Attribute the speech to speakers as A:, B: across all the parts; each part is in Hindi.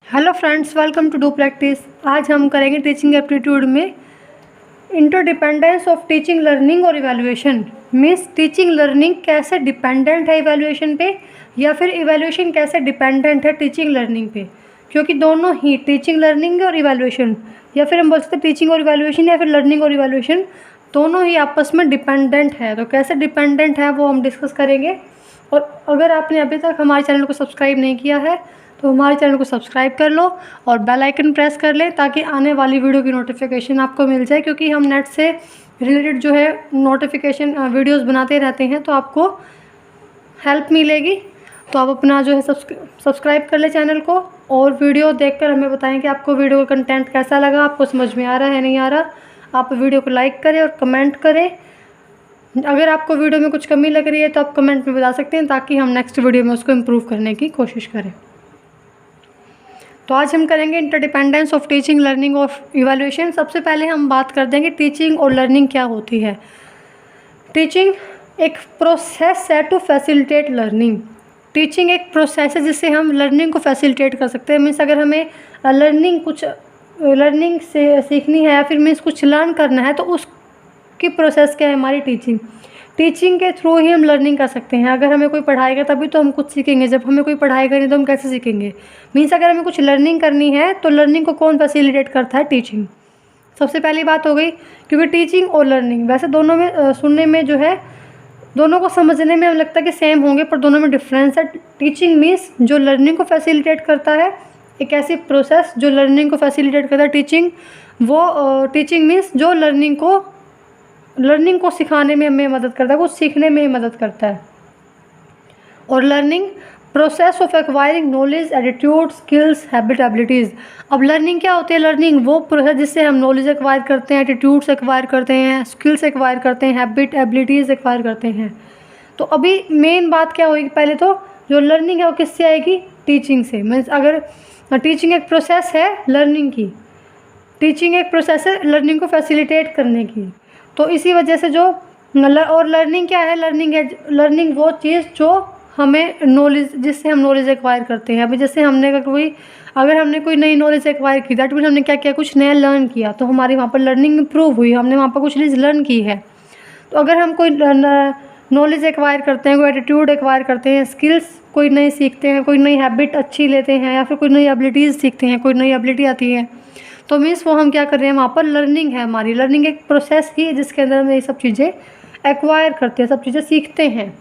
A: Hello friends, welcome to do practice. आज हम करेंगे टीचिंग एप्टीट्यूड में इंटरडिपेंडेंस ऑफ टीचिंग लर्निंग और इवैल्यूएशन। मीन्स टीचिंग लर्निंग कैसे डिपेंडेंट है इवैल्यूएशन पे, या फिर इवैल्यूएशन कैसे डिपेंडेंट है टीचिंग लर्निंग पे। क्योंकि दोनों ही टीचिंग लर्निंग और इवैल्यूएशन, या फिर हम बोल सकते हैं टीचिंग और इवैल्यूएशन, या फिर लर्निंग और इवैल्यूएशन, दोनों ही आपस में डिपेंडेंट है। तो कैसे डिपेंडेंट है वो हम डिस्कस करेंगे। और अगर आपने अभी तक हमारे चैनल को सब्सक्राइब नहीं किया है तो हमारे चैनल को सब्सक्राइब कर लो और बेल आइकन प्रेस कर लें, ताकि आने वाली वीडियो की नोटिफिकेशन आपको मिल जाए। क्योंकि हम नेट से रिलेटेड जो है नोटिफिकेशन वीडियोस बनाते रहते हैं, तो आपको हेल्प मिलेगी। तो आप अपना जो है सब्सक्राइब कर ले चैनल को, और वीडियो देखकर हमें बताएं कि आपको वीडियो का कंटेंट कैसा लगा, आपको समझ में आ रहा है नहीं आ रहा। आप वीडियो को लाइक करें और कमेंट करें। अगर आपको वीडियो में कुछ कमी लग रही है तो आप कमेंट में बता सकते हैं, ताकि हम नेक्स्ट वीडियो में उसको इम्प्रूव करने की कोशिश करें। तो आज हम करेंगे इंटरडिपेंडेंस ऑफ टीचिंग लर्निंग और इवैल्यूएशन। सबसे पहले हम बात कर देंगे टीचिंग और लर्निंग क्या होती है। टीचिंग एक प्रोसेस है टू फैसिलिटेट लर्निंग। टीचिंग एक प्रोसेस है जिससे हम लर्निंग को फैसिलिटेट कर सकते हैं। मीन्स अगर हमें लर्निंग से सीखनी है, या फिर मीन्स कुछ लर्न करना है, तो उसकी प्रोसेस क्या है, हमारी टीचिंग। टीचिंग के थ्रू ही हम लर्निंग कर सकते हैं। अगर हमें कोई पढ़ाएगा तभी तो हम कुछ सीखेंगे, जब हमें कोई पढ़ाएगा नहीं तो हम कैसे सीखेंगे। मीन्स अगर हमें कुछ लर्निंग करनी है तो लर्निंग को कौन फैसिलिटेट करता है, टीचिंग। सबसे पहली बात हो गई। क्योंकि टीचिंग और लर्निंग वैसे दोनों में सुनने में जो है, दोनों को समझने में हमें लगता है कि सेम होंगे, पर दोनों में डिफरेंस है। टीचिंग मीन्स जो लर्निंग को फैसिलिटेट करता है, एक ऐसी प्रोसेस जो लर्निंग को फैसिलिटेट करता है। टीचिंग मीन्स जो लर्निंग को सिखाने में हमें मदद करता है, कुछ सीखने में मदद करता है। और learning process of acquiring knowledge, attitude, skills, habit, abilities. अब लर्निंग क्या होती है? लर्निंग वो प्रोसेस जिससे हम नॉलेज एक्वायर करते हैं, एटीट्यूड्स एक्वायर करते हैं, स्किल्स एक्वायर करते हैं, हैबिट, एबिलिटीज़ एक्वायर करते हैं। तो अभी मेन बात क्या होगी, पहले तो जो लर्निंग है वो किससे आएगी? टीचिंग से। मीन्स अगर टीचिंग एक प्रोसेस है लर्निंग की, टीचिंग एक प्रोसेस है लर्निंग को फैसिलिटेट करने की। तो इसी वजह से और लर्निंग क्या है? लर्निंग वो चीज़ जो हमें नॉलेज, जिससे हम नॉलेज एक्वायर करते हैं। अभी जैसे अगर हमने कोई नई नॉलेज एक्वायर की, दैट मीन हमने क्या किया, कुछ नया लर्न किया, तो हमारी वहाँ पर लर्निंग इम्प्रूव हुई, हमने वहाँ पर कुछ चीज़ लर्न की है। तो अगर हम कोई नॉलेज एक्वायर करते हैं, कोई एटीट्यूड एक्वायर करते हैं, स्किल्स कोई नई सीखते हैं, कोई नई हैबिट अच्छी लेते हैं, या फिर कोई नई एबिलिटीज़ सीखते हैं, कोई नई एबिलिटी आती है, तो मीन्स वो हम क्या कर रहे हैं, वहाँ पर लर्निंग है हमारी। लर्निंग एक प्रोसेस ही है जिसके अंदर हम ये सब चीज़ें एक्वायर करते हैं, सब चीज़ें सीखते हैं।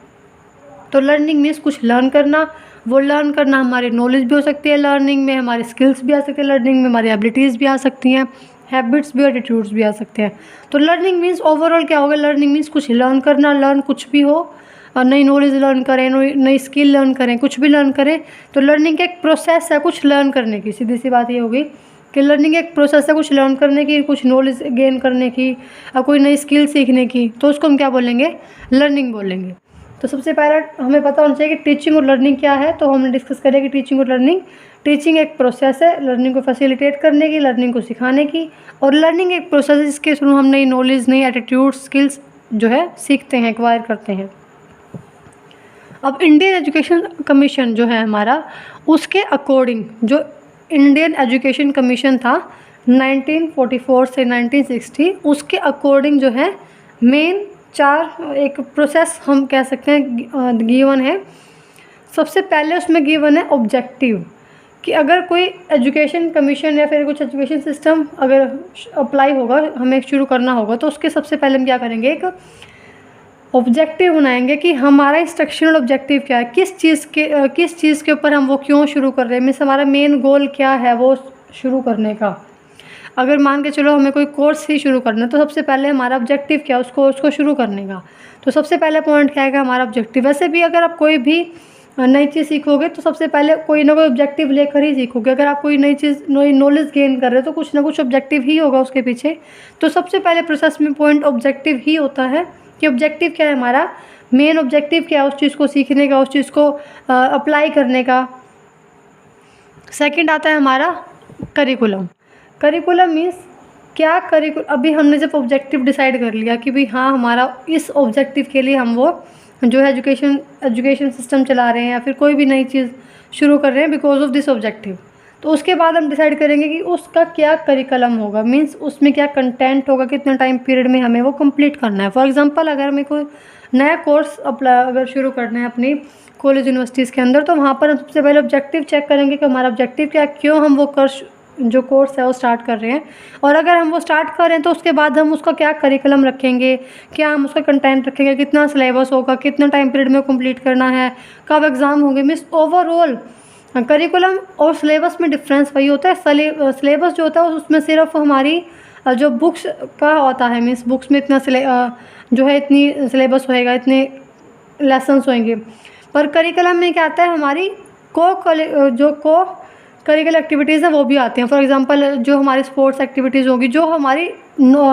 A: तो लर्निंग मीन्स कुछ लर्न करना। वो लर्न करना हमारी नॉलेज भी हो सकती है, लर्निंग में हमारे स्किल्स भी आ सकते हैं, लर्निंग में हमारी एबिलिटीज़ भी आ सकती हैं, हैबिट्स भी और एटीट्यूड्स भी आ सकते हैं। तो लर्निंग मीन्स ओवरऑल क्या होगा? लर्निंग मीन्स कुछ लर्न करना, लर्न कुछ भी हो, और नई नॉलेज लर्न करें, नई स्किल लर्न करें, कुछ भी लर्न करें। तो लर्निंग एक प्रोसेस है कुछ लर्न करने की। सीधी सी बात ये होगी कि लर्निंग एक प्रोसेस है कुछ लर्न करने की, कुछ नॉलेज गेन करने की, और कोई नई स्किल सीखने की। तो उसको हम क्या बोलेंगे? लर्निंग बोलेंगे। तो सबसे पहला हमें पता होना चाहिए कि टीचिंग और लर्निंग क्या है। तो हमने डिस्कस करें कि टीचिंग और लर्निंग। टीचिंग एक प्रोसेस है लर्निंग को फैसिलिटेट करने की, लर्निंग को सिखाने की। और लर्निंग एक प्रोसेस है जिसके थ्रू हम नई नॉलेज, नई एटीट्यूड, स्किल्स जो है सीखते हैं, एक्वायर करते हैं। अब इंडियन एजुकेशन कमीशन जो है हमारा, उसके अकॉर्डिंग जो इंडियन एजुकेशन कमीशन था 1944 से 1960, उसके अकॉर्डिंग जो है मेन 4 एक प्रोसेस हम कह सकते हैं गिवन है। सबसे पहले उसमें गिवन है ऑब्जेक्टिव, कि अगर कोई एजुकेशन कमीशन या फिर कुछ एजुकेशन सिस्टम अगर अप्लाई होगा, हमें शुरू करना होगा, तो उसके सबसे पहले हम क्या करेंगे, एक ऑब्जेक्टिव बनाएंगे कि हमारा इंस्ट्रक्शनल ऑब्जेक्टिव क्या है, किस चीज़ के ऊपर हम वो क्यों शुरू कर रहे हैं। मीन्स हमारा मेन गोल क्या है वो शुरू करने का। अगर मान के चलो हमें कोई कोर्स ही शुरू करना है, तो सबसे पहले हमारा ऑब्जेक्टिव क्या है उस कोर्स को शुरू करने का। तो सबसे पहला पॉइंट क्या है, हमारा ऑब्जेक्टिव। वैसे भी अगर आप कोई भी नई चीज़ सीखोगे तो सबसे पहले कोई ना कोई ऑब्जेक्टिव लेकर ही सीखोगे। अगर आप कोई नई नॉलेज गेन कर रहे हो तो कुछ ना कुछ ऑब्जेक्टिव ही होगा उसके पीछे। तो सबसे पहले प्रोसेस में पॉइंट ऑब्जेक्टिव ही होता है कि ऑब्जेक्टिव क्या है हमारा, मेन ऑब्जेक्टिव क्या है उस चीज़ को सीखने का, उस चीज़ को अप्लाई करने का। सेकंड आता है हमारा करिकुलम। करिकुलम मीन्स क्या अभी हमने जब ऑब्जेक्टिव डिसाइड कर लिया कि भाई हाँ, हमारा इस ऑब्जेक्टिव के लिए हम वो जो है एजुकेशन सिस्टम चला रहे हैं, या फिर कोई भी नई चीज़ शुरू कर रहे हैं बिकॉज ऑफ दिस ऑब्जेक्टिव। तो उसके बाद हम डिसाइड करेंगे कि उसका क्या करिकुलम होगा, मीन्स उसमें क्या कंटेंट होगा, कितने टाइम पीरियड में हमें वो कंप्लीट करना है। फॉर एग्जांपल अगर हमें कोई नया कोर्स अगर शुरू करना है अपनी कॉलेज यूनिवर्सिटीज़ के अंदर, तो वहाँ पर हम सबसे पहले ऑब्जेक्टिव चेक करेंगे कि हमारा ऑब्जेक्टिव क्या, क्यों हम वो जो कोर्स है वो स्टार्ट कर रहे हैं। और अगर हम वो स्टार्ट कर रहे हैं तो उसके बाद हम उसका क्या करिकुलम रखेंगे, क्या हम उसका कंटेंट रखेंगे, कितना सिलेबस होगा, कितना टाइम पीरियड में कंप्लीट करना है, कब एग्ज़ाम होंगे। मीन्स ओवरऑल करिकुलम और सिलेबस में डिफरेंस वही होता है। सिलेबस जो होता है उसमें सिर्फ हमारी जो बुक्स का होता है, मीन्स बुक्स में इतना जो है इतनी सिलेबस होएगा, इतने लेसन्स होंगे। पर करिकुलम में क्या आता है, हमारी को करिकुलर एक्टिविटीज़ हैं वो भी आती हैं। फॉर एग्जांपल जो हमारी स्पोर्ट्स एक्टिविटीज़ होंगी जो हमारी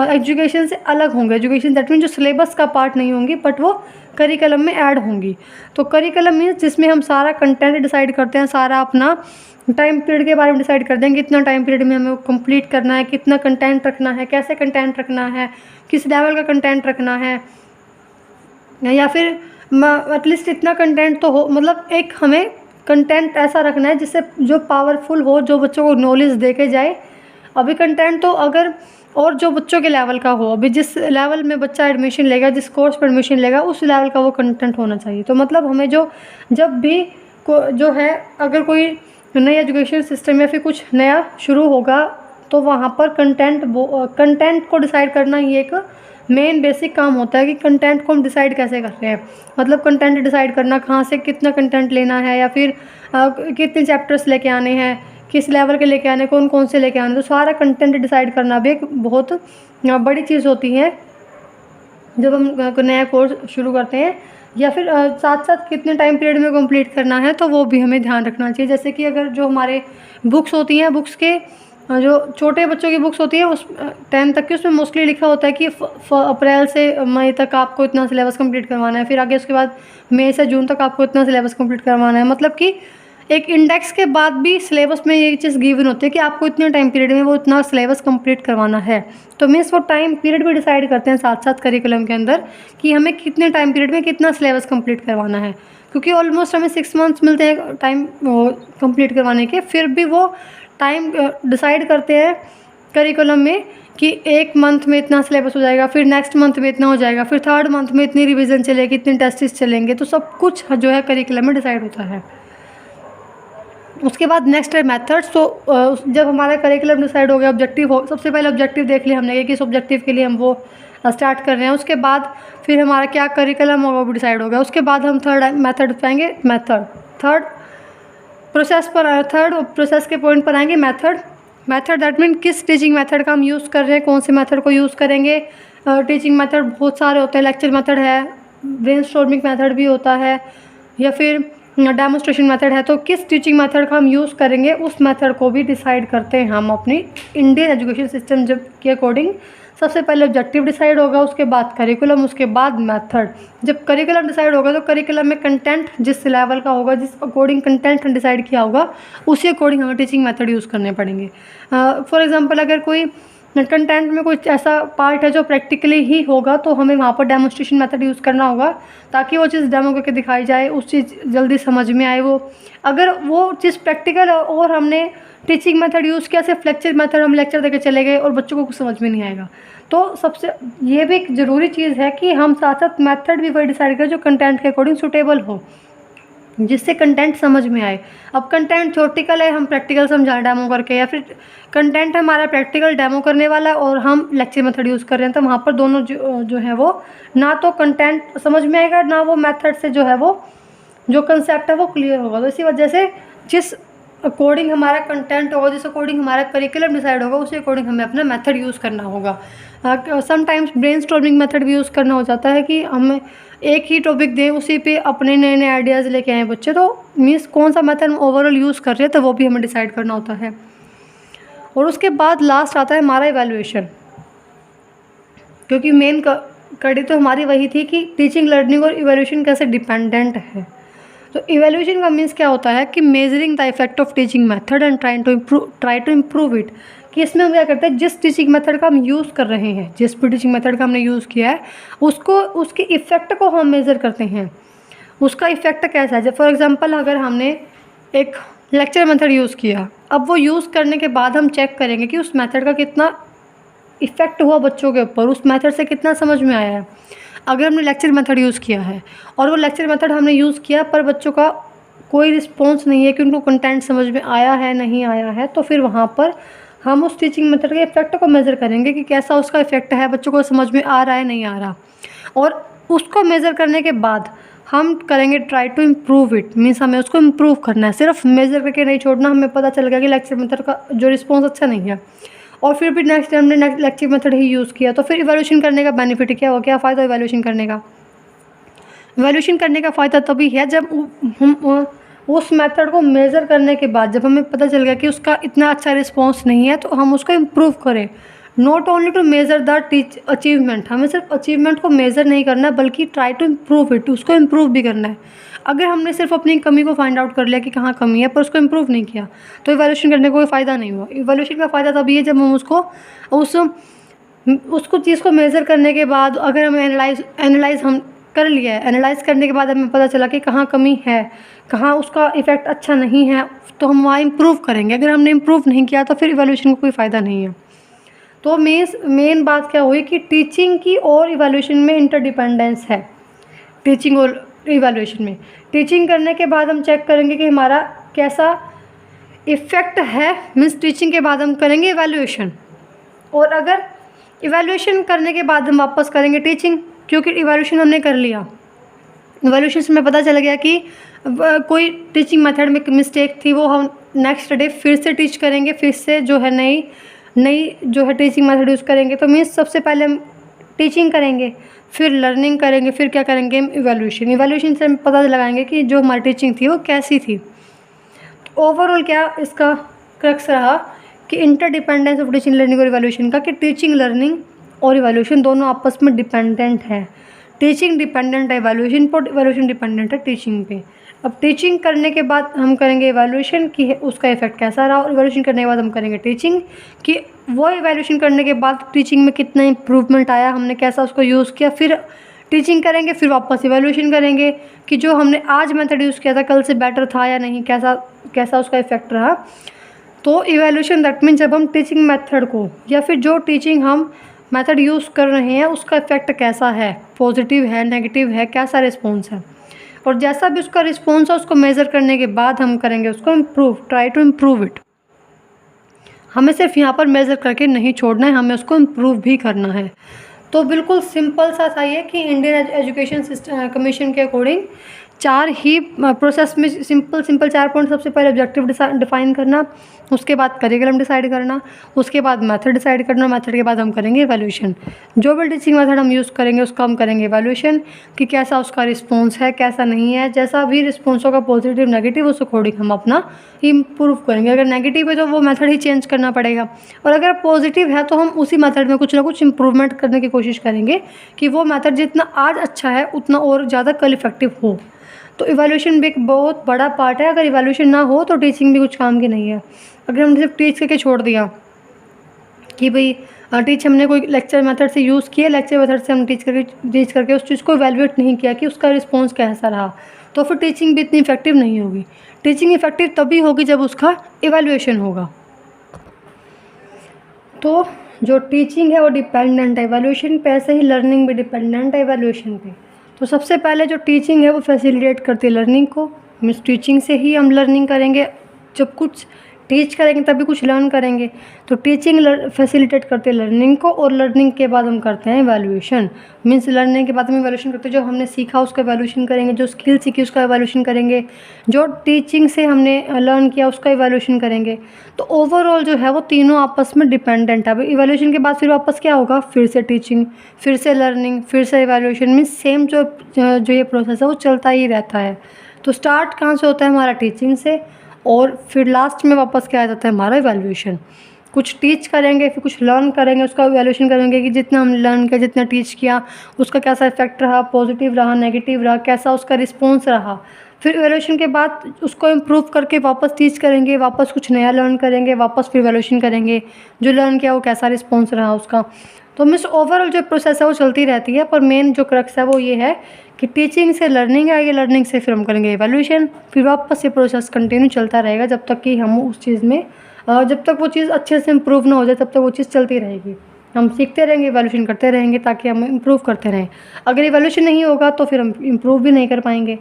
A: एजुकेशन से अलग होंगे, एजुकेशन दैट मीन जो सिलेबस का पार्ट नहीं होंगी बट वो करिकुलम में ऐड होंगी। तो करिकुलम मीन्स जिसमें हम सारा कंटेंट डिसाइड करते हैं, सारा अपना टाइम पीरियड के बारे में डिसाइड करते हैं, कितना टाइम पीरियड में हमें कंप्लीट करना है, कितना कंटेंट रखना है, कैसे कंटेंट रखना है, किस लेवल का कंटेंट रखना है, या फिर एटलीस्ट इतना कंटेंट तो हो, मतलब एक हमें कंटेंट ऐसा रखना है जिससे जो पावरफुल हो, जो बच्चों को नॉलेज दे के जाए। अभी कंटेंट तो अगर और जो बच्चों के लेवल का हो, अभी जिस लेवल में बच्चा एडमिशन लेगा, जिस कोर्स पर एडमिशन लेगा, उस लेवल का वो कंटेंट होना चाहिए। तो मतलब हमें जब भी जो है अगर कोई नई एजुकेशन सिस्टम या फिर कुछ नया शुरू होगा तो वहाँ पर कंटेंट को डिसाइड करना ही एक मेन बेसिक काम होता है कि कंटेंट को हम डिसाइड कैसे कर रहे हैं। मतलब कंटेंट डिसाइड करना, कहाँ से कितना कंटेंट लेना है, या फिर कितने चैप्टर्स लेके आने हैं, किस लेवल के लेके आने, कौन कौन से लेके आने। तो सारा कंटेंट डिसाइड करना भी एक बहुत बड़ी चीज़ होती है जब हम नया कोर्स शुरू करते हैं, या फिर साथ साथ कितने टाइम पीरियड में कंप्लीट करना है, तो वो भी हमें ध्यान रखना चाहिए। जैसे कि अगर जो हमारे बुक्स होती हैं, बुक्स के जो छोटे बच्चों की बुक्स होती है उस 10 तक की, उसमें मोस्टली लिखा होता है कि अप्रैल से मई तक आपको इतना सिलेबस कंप्लीट करवाना है, फिर आगे उसके बाद मई से जून तक आपको इतना सिलेबस कंप्लीट करवाना है। मतलब कि एक इंडेक्स के बाद भी सिलेबस में ये चीज़ गिवन होती है कि आपको इतने टाइम पीरियड में वो इतना सिलेबस कंप्लीट करवाना है। तो मीन्स वो टाइम पीरियड भी डिसाइड करते हैं साथ साथ करिकुलम के अंदर कि हमें कितने टाइम पीरियड में कितना सिलेबस कंप्लीट करवाना है, क्योंकि ऑलमोस्ट हमें 6 मंथ्स मिलते हैं टाइम कंप्लीट करवाने के। फिर भी वो टाइम डिसाइड करते हैं करिकुलम में कि एक मंथ में इतना सिलेबस हो जाएगा, फिर नेक्स्ट मंथ में इतना हो जाएगा, फिर थर्ड मंथ में इतनी रिवीजन चलेगी, इतने टेस्ट्स चलेंगे। तो सब कुछ जो है करिकुलम में डिसाइड होता है। उसके बाद नेक्स्ट है मेथड्स। तो जब हमारा करिकुलम डिसाइड हो गया, ऑब्जेक्टिव हो, सबसे पहले ऑब्जेक्टिव देख लिया हमने कि किस ऑब्जेक्टिव के लिए हम वो स्टार्ट कर रहे हैं। उसके बाद फिर हमारा क्या करिकुलम होगा वो डिसाइड हो गया। उसके बाद हम थर्ड मेथड पाएंगे, थर्ड प्रोसेस के पॉइंट पर आएंगे। मेथड दैट मीन किस टीचिंग मेथड का हम यूज़ कर रहे हैं, कौन से मेथड को यूज़ करेंगे। टीचिंग मेथड बहुत सारे होते हैं, लेक्चर मेथड है, ब्रेनस्टॉर्मिंग मेथड भी होता है, या फिर डेमोस्ट्रेशन मेथड है। तो किस टीचिंग मेथड का हम यूज़ करेंगे उस मेथड को भी डिसाइड करते हैं हम अपनी इंडियन एजुकेशन सिस्टम जब के अकॉर्डिंग। सबसे पहले ऑब्जेक्टिव डिसाइड होगा, उसके बाद करिकुलम, उसके बाद मेथड। जब करिकुलम डिसाइड होगा तो करिकुलम में कंटेंट जिस लेवल का होगा, जिस अकॉर्डिंग कंटेंट डिसाइड किया होगा, उसी अकॉर्डिंग हमें टीचिंग मेथड यूज़ करने पड़ेंगे। फॉर एग्जांपल अगर कोई कंटेंट में कोई ऐसा पार्ट है जो प्रैक्टिकली ही होगा तो हमें वहाँ पर डेमोस्ट्रेशन मेथड यूज़ करना होगा ताकि वो चीज़ डेमो करके दिखाई जाए, उस चीज़ जल्दी समझ में आए। वो अगर वो चीज़ प्रैक्टिकल है और हमने टीचिंग मेथड यूज़ किया, सिर्फ लेक्चर मेथड हम लेक्चर देके चले गए और बच्चों को कुछ समझ में नहीं आएगा। तो सबसे ये भी एक ज़रूरी चीज़ है कि हम साथ साथ मेथड भी वही डिसाइड करें जो कंटेंट के अकॉर्डिंग सूटेबल हो, जिससे कंटेंट समझ में आए। अब कंटेंट थ्योरेटिकल है, हम प्रैक्टिकल समझाएं डेमो करके, या फिर कंटेंट हमारा प्रैक्टिकल डेमो करने वाला और हम लेक्चर मेथड यूज़ कर रहे हैं, तो वहाँ पर दोनों जो है वो ना तो कंटेंट समझ में आएगा, ना वो मेथड से जो है वो जो कंसेप्ट है वो क्लियर होगा। तो इसी वजह से जिस अकॉर्डिंग हमारा कंटेंट होगा, जिस अकॉर्डिंग हमारा करिकुलम डिसाइड होगा, उसी अकॉर्डिंग हमें अपना मेथड यूज़ करना होगा। समटाइम्स ब्रेनस्टॉर्मिंग मेथड भी यूज़ करना हो जाता है कि हम एक ही टॉपिक दें, उसी पे अपने नए नए आइडियाज़ लेके आएँ बच्चे। तो मीन्स कौन सा मेथड हम ओवरऑल यूज़ कर रहे हैं तो वो भी हमें डिसाइड करना होता है। और उसके बाद लास्ट आता है हमारा इवैल्यूएशन, क्योंकि मेन कड़ी तो हमारी वही थी कि टीचिंग, लर्निंग और इवैल्यूएशन कैसे डिपेंडेंट है। तो इवैल्यूएशन का मीन्स क्या होता है कि measuring the effect of teaching method and try to improve it. कि इसमें हम क्या करते हैं, जिस टीचिंग मेथड का हम यूज़ कर रहे हैं, जिस भी टीचिंग मेथड का हमने यूज़ किया है, उसको उसके इफ़ेक्ट को हम मेज़र करते हैं, उसका इफ़ेक्ट कैसा है। जब फॉर एग्ज़ाम्पल अगर हमने एक लेक्चर मेथड यूज़ किया। अब वो यूज़ करने के बाद हम चेक करेंगे कि उस मेथड का कितना इफ़ेक्ट हुआ बच्चों के ऊपर, उस मेथड से कितना समझ में आया है। अगर हमने लेक्चर मेथड यूज़ किया है और वो लेक्चर मेथड हमने यूज़ किया पर बच्चों का कोई रिस्पॉन्स नहीं है कि उनको कंटेंट समझ में आया है नहीं आया है, तो फिर वहाँ पर हम उस टीचिंग मेथड के इफ़ेक्ट को मेज़र करेंगे कि कैसा उसका इफ़ेक्ट है, बच्चों को समझ में आ रहा है नहीं आ रहा। और उसको मेज़र करने के बाद हम करेंगे try to improve it, means हमें उसको इम्प्रूव करना है, सिर्फ मेज़र करके नहीं छोड़ना। हमें पता चल गया कि लेक्चर मेथड का जो रिस्पॉन्स अच्छा नहीं है और फिर भी नेक्स्ट टाइम हमने लेक्चर मेथड ही यूज़ किया, तो फिर इवैल्यूएशन करने का बेनिफिट क्या हुआ, क्या फ़ायदा इवैल्यूएशन करने का। इवैल्यूएशन करने का फ़ायदा तभी है जब हम उस मेथड को मेज़र करने के बाद जब हमें पता चल गया कि उसका इतना अच्छा रिस्पॉन्स नहीं है, तो हम उसको इम्प्रूव करें। Not only to measure the achievement, हमें सिर्फ अचीवमेंट को मेज़र नहीं करना है बल्कि ट्राई टू इम्प्रूव इट, उसको इम्प्रूव भी करना है। अगर हमने सिर्फ अपनी कमी को फाइंड आउट कर लिया कि कहाँ कमी है पर उसको इम्प्रूव नहीं किया, तो इवैल्यूएशन करने का कोई फ़ायदा नहीं हुआ। इवैल्यूएशन का फ़ायदा तभी है जब हम उसको चीज़ को मेज़र करने के बाद अगर हमें एनालाइज़ हम कर लिया है, एनालाइज़ करने के बाद हमें पता चला कि कहाँ कमी है, कहाँ उसका इफ़ेक्ट अच्छा नहीं है, तो हम वहाँ इम्प्रूव करेंगे। अगर हमने इम्प्रूव नहीं किया तो फिर इवैल्यूएशन का कोई फ़ायदा नहीं है। तो मेन बात क्या हुई कि टीचिंग की और इवैल्यूएशन में इंटरडिपेंडेंस है। टीचिंग और इवैल्यूएशन में टीचिंग करने के बाद हम चेक करेंगे कि हमारा कैसा इफ़ेक्ट है, मीन्स टीचिंग के बाद हम करेंगे इवैल्यूएशन, और अगर इवैल्यूएशन करने के बाद हम वापस करेंगे टीचिंग, क्योंकि इवैल्यूएशन हमने कर लिया। इवैल्यूएशन से हमें पता चल गया कि कोई टीचिंग मेथड में मिस्टेक थी, वो हम नेक्स्ट डे फिर से टीच करेंगे, फिर से जो है नई जो है टीचिंग मेथड यूज़ करेंगे। तो मीन्स सबसे पहले हम टीचिंग करेंगे, फिर लर्निंग करेंगे, फिर क्या करेंगे हम इवैल्यूएशन से हम पता लगाएंगे कि जो हमारी टीचिंग थी वो कैसी थी। ओवरऑल क्या इसका क्रक्स रहा कि इंटरडिपेंडेंस ऑफ टीचिंग लर्निंग और इवैल्यूएशन का, कि टीचिंग लर्निंग और इवैल्यूएशन दोनों आपस में डिपेंडेंट है। टीचिंग डिपेंडेंट है इवैल्यूएशन पर, इवैल्यूएशन डिपेंडेंट है टीचिंग पे। अब टीचिंग करने के बाद हम करेंगे इवैल्यूएशन कि उसका इफेक्ट कैसा रहा, और इवैल्यूएशन करने के बाद हम करेंगे टीचिंग कि वो इवैल्यूएशन करने के बाद टीचिंग में कितना इम्प्रूवमेंट आया, हमने कैसा उसको यूज़ किया। फिर टीचिंग करेंगे, फिर वापस इवैल्यूएशन करेंगे कि जो हमने आज मेथड यूज़ किया था कल से बेटर था या नहीं, कैसा उसका इफेक्ट रहा। तो इवैल्यूएशन दैट मीन जब हम टीचिंग मेथड को या फिर जो टीचिंग हम मेथड यूज़ कर रहे हैं उसका इफेक्ट कैसा है, पॉजिटिव है नेगेटिव है, कैसा रिस्पॉन्स है, और जैसा भी उसका रिस्पॉन्स है उसको मेज़र करने के बाद हम करेंगे उसको improve, try to improve it. हमें सिर्फ यहाँ पर मेज़र करके नहीं छोड़ना है, हमें उसको इम्प्रूव भी करना है। तो बिल्कुल सिंपल सा था ये कि इंडियन एजुकेशन सिस्टम कमीशन के अकॉर्डिंग 4 ही प्रोसेस में सिंपल 4 पॉइंट। सबसे पहले ऑब्जेक्टिव डिफाइन करना, उसके बाद करिकुलम डिसाइड करना, उसके बाद मेथड डिसाइड करना, मेथड के बाद हम करेंगे इवैल्यूएशन। जो भी टीचिंग मेथड हम यूज़ करेंगे उसका हम करेंगे इवैल्यूएशन कि कैसा उसका रिस्पॉन्स है कैसा नहीं है। जैसा भी रिस्पॉन्स होगा पॉजिटिव नेगेटिव उस अकॉर्डिंग हम अपना इम्प्रूव करेंगे। अगर नेगेटिव है तो वो मेथड ही चेंज करना पड़ेगा, और अगर पॉजिटिव है तो हम उसी मेथड में कुछ ना कुछ इम्प्रूवमेंट करने की कोशिश करेंगे कि वो मेथड जितना आज अच्छा है उतना और ज़्यादा कल इफेक्टिव हो। तो इवैल्यूएशन भी एक बहुत बड़ा पार्ट है। अगर इवैल्यूएशन ना हो तो टीचिंग भी कुछ काम की नहीं है। अगर हमने सिर्फ टीच करके छोड़ दिया कि भाई हमने कोई लेक्चर मेथड से यूज़ किया, लेक्चर मेथड से हम टीच करके उस चीज़ को इवैल्यूएट नहीं किया कि उसका रिस्पॉन्स कैसा रहा, तो फिर टीचिंग भी इतनी इफेक्टिव नहीं होगी। टीचिंग इफेक्टिव तभी होगी जब उसका इवैल्यूएशन होगा। तो जो टीचिंग है वो डिपेंडेंट है इवैल्यूएशन पे, ऐसे ही लर्निंग भी डिपेंडेंट है इवैल्यूएशन पे। तो सबसे पहले जो टीचिंग है वो फैसिलिटेट करती है लर्निंग को, मीन्स टीचिंग से ही हम लर्निंग करेंगे। जब कुछ टीच करेंगे तभी कुछ लर्न करेंगे। तो टीचिंग फैसिलिटेट करते हैं लर्निंग को, और लर्निंग के बाद हम करते हैं इवैल्यूएशन। मीन्स लर्निंग के बाद हम इवैल्यूएशन करते हैं, जो हमने सीखा उसका इवैल्यूएशन करेंगे, जो स्किल सीखी उसका इवैल्यूएशन करेंगे, जो टीचिंग से हमने लर्न किया उसका इवैल्यूएशन करेंगे। तो ओवरऑल जो है वो तीनों आपस में डिपेंडेंट है। इवैल्यूएशन के बाद फिर वापस क्या होगा, फिर से टीचिंग, फिर से लर्निंग, फिर से इवैल्यूएशन। मीन्स सेम जो ये प्रोसेस है वो चलता ही रहता है। तो स्टार्ट कहाँ से होता है हमारा, टीचिंग से, और फिर लास्ट में वापस क्या आ जाता है हमारा इवैल्यूएशन। कुछ टीच करेंगे, फिर कुछ लर्न करेंगे, उसका इवैल्यूएशन करेंगे कि जितना हम लर्न किया, जितना टीच किया, उसका कैसा इफेक्ट रहा, पॉजिटिव रहा नेगेटिव रहा, कैसा उसका रिस्पॉन्स रहा। फिर इवैल्यूएशन के बाद उसको इम्प्रूव करके वापस टीच करेंगे, वापस कुछ नया लर्न करेंगे, वापस फिर इवैल्यूएशन करेंगे, जो लर्न किया वो कैसा रिस्पॉन्स रहा उसका। तो मीन्स ओवरऑल जो प्रोसेस है वो चलती रहती है, पर मेन जो क्रक्स है वो ये है कि टीचिंग से लर्निंग आएगी, लर्निंग से फिर हम करेंगे इवैल्यूएशन, फिर वापस ये प्रोसेस कंटिन्यू चलता रहेगा जब तक कि हम उस चीज़ में जब तक वो चीज़ अच्छे से इम्प्रूव ना हो जाए तब तक वो चीज़ चलती रहेगी। हम सीखते रहेंगे, इवैल्यूएशन करते रहेंगे ताकि हम इम्प्रूव करते रहें। अगर इवैल्यूएशन नहीं होगा तो फिर हम इम्प्रूव भी नहीं कर पाएंगे।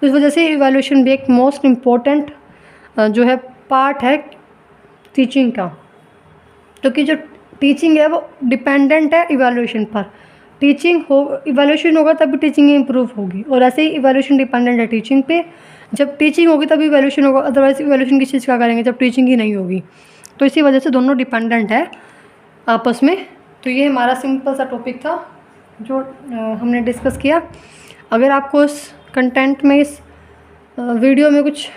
A: तो इस वजह से इवैल्यूएशन भी एक मोस्ट इम्पॉर्टेंट जो है पार्ट है टीचिंग का, क्योंकि जो टीचिंग है वो डिपेंडेंट है इवैल्यूएशन पर। टीचिंग हो इवैल्यूएशन होगा तभी टीचिंग इम्प्रूव होगी, और ऐसे ही इवैल्यूएशन डिपेंडेंट है टीचिंग पे। जब टीचिंग होगी तभी इवैल्यूएशन होगा, अदरवाइज इवैल्यूएशन किस चीज़ का करेंगे जब टीचिंग ही नहीं होगी। तो इसी वजह से दोनों डिपेंडेंट है आपस में। तो ये हमारा सिंपल सा टॉपिक था जो हमने डिस्कस किया। अगर आपको इस कंटेंट में, इस वीडियो में कुछ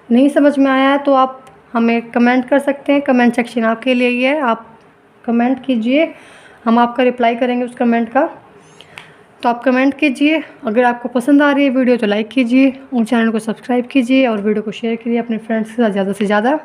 A: नहीं समझ में आया है तो आप हमें कमेंट कर सकते हैं। कमेंट सेक्शन आपके लिए ही है, आप कमेंट कीजिए, हम आपका रिप्लाई करेंगे उस कमेंट का। तो आप कमेंट कीजिए। अगर आपको पसंद आ रही है वीडियो तो लाइक कीजिए और चैनल को सब्सक्राइब कीजिए और वीडियो को शेयर कीजिए अपने फ्रेंड्स के साथ ज़्यादा से ज़्यादा।